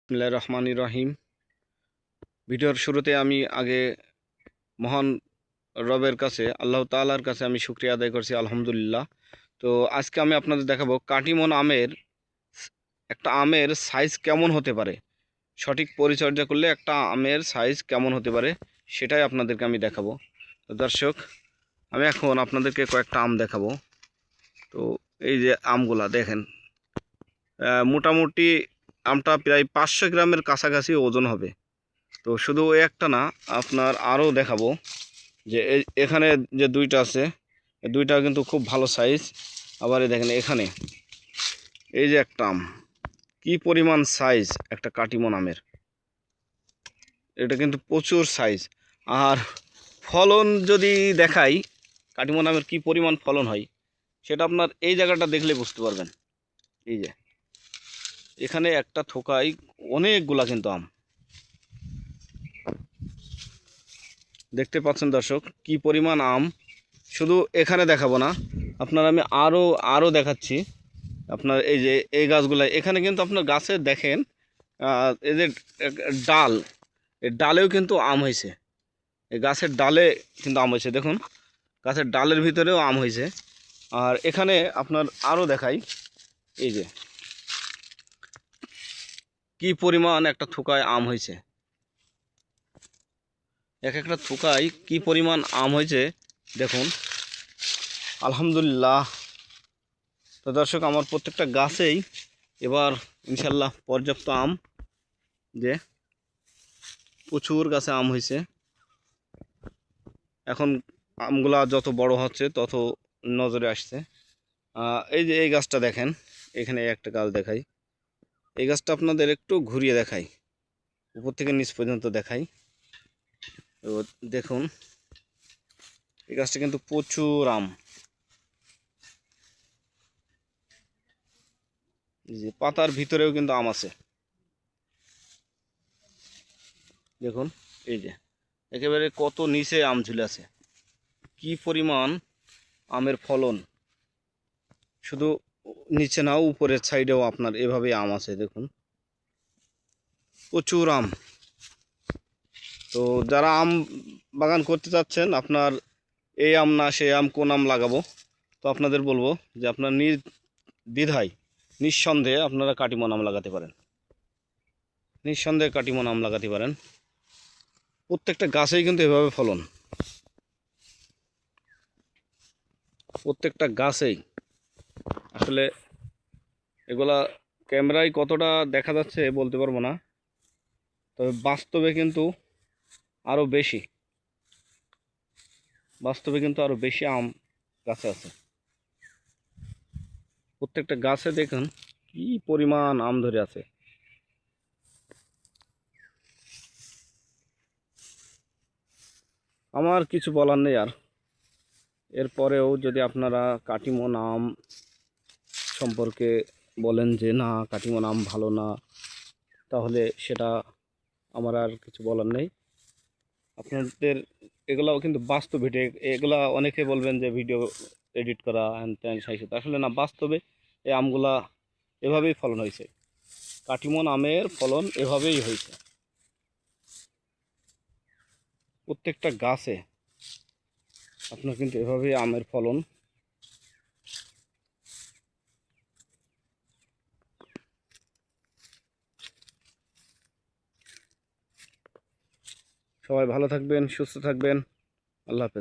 বিসমিল্লাহির রহমানির রহিম। ভিডিওর শুরুতে আমি আগে মহান রবের কাছে আল্লাহ তাআলার কাছে আমি শুকরিয়া আদায় করছি, আলহামদুলিল্লাহ। তো আজকে আমি আপনাদের দেখাবো কাটিমন আমের একটা আমের সাইজ কেমন হতে পারে, সঠিক পরিচর্যা করলে একটা আমের সাইজ কেমন হতে পারে সেটাই আপনাদেরকে আমি দেখাবো। তো দর্শক, আমি এখন আপনাদেরকে কয়েকটা আম দেখাবো। তো এই যে আমগুলা দেখেন, মোটামুটি আমটা প্রায় 500 গ্রামের কাছাকাছি ওজন হবে। তো শুধু ওই একটা না, আপনার আরও দেখাবো যে এখানে যে দুইটা আছে, দুইটা কিন্তু খুব ভালো সাইজ। আবার এই দেখেন এখানে এই যে একটা আম, কি পরিমাণ সাইজ একটা কাটিমন আমের, এটা কিন্তু প্রচুর সাইজ। আর ফলন যদি দেখাই, কাটিমন আমের কি পরিমাণ ফলন হয় সেটা আপনার এই জায়গাটা দেখলে বুঝতে পারবেন। এই যে এখানে একটা থোকায় অনেকগুলা কিন্তু আম দেখতে পাচ্ছেন দর্শক, কি পরিমাণ আম। শুধু এখানে দেখাবো না, আপনার আমি আরও দেখাচ্ছি। আপনার এই যে এই গাছগুলো, এখানে কিন্তু আপনার গাছে দেখেন এই যে ডাল, এই ডালেও কিন্তু আম হয়েছে। এই গাছের ডালে কিন্তু আম হয়েছে, দেখুন গাছের ডালের ভিতরেও আম হয়েছে। আর এখানে আপনার আরও দেখাই, এই যে কি পরিমাণ একটা থোকায় আম হয়েছে, এক একটা থোকায় কি পরিমাণ আম হয়েছে দেখুন, আলহামদুলিল্লাহ। তো দর্শক, আমার প্রত্যেকটা গাছেই এবার ইনশাল্লাহ পর্যাপ্ত আম, যে প্রচুর গাছে আম হয়েছে। এখন আমগুলা যত বড় হচ্ছে তত নজরে আসছে। এই যে এই গাছটা দেখেন, এখানে একটা গাছ দেখাই, এই গাছটা আপনাদের একটু ঘুরিয়ে দেখাই, উপর থেকে নিচ পর্যন্ত দেখাই। তো দেখুন এই গাছটা কিন্তু প্রচুর আম, যে পাতার ভিতরেও কিন্তু আম আছে। দেখুন এই যে একেবারে কত নিচে আম ঝুলে আছে, কি পরিমাণ আমের ফলন। শুধু নিচে নাও, উপরের সাইডেও আপনার এভাবে আম আছে, দেখুন প্রচুর আম। তো যারা আম বাগান করতে চাচ্ছেন, আপনার এই আম না সেই আম, কোন আম লাগাবো, তো আপনাদের বলবো যে আপনার দ্বিধায় নিঃসন্দেহে আপনারা কাটিমন আম লাগাতে পারেন, নিঃসন্দেহে কাটিমন আম লাগাতে পারেন। প্রত্যেকটা গাছেই কিন্তু এভাবে ফলন, প্রত্যেকটা গাছেই। আসলে এগুলা ক্যামেরায় কতটা দেখা যাচ্ছে বলতে পারবো না, তবে বাস্তবে কিন্তু আরও বেশি, বাস্তবে কিন্তু আরও বেশি আম গাছে আছে। প্রত্যেকটা গাছে দেখুন কি পরিমাণ আম ধরে আছে। আমার কিছু বলার নেই আর। এরপরেও যদি আপনারা কাটিমন আম সম্পর্কে বলেন যে না, কাটিমন আম ভালো না, তাহলে সেটা আমার আর কিছু বলার নেই। আপনাদের এগুলাও কিন্তু বাস্তব ভিডিও, এগুলা অনেকে বলবেন যে ভিডিও এডিট করা হ্যান ত্যান সাইসে, আসলে না, বাস্তবে এই আমগুলা এভাবেই ফলন হয়েছে, কাটিমন আমের ফলন এভাবেই হয়েছে প্রত্যেকটা গাছে। আপনার কিন্তু এভাবেই আমের ফলন। সবাই ভালো থাকবেন, সুস্থ থাকবেন, আল্লাহ হাফেজ।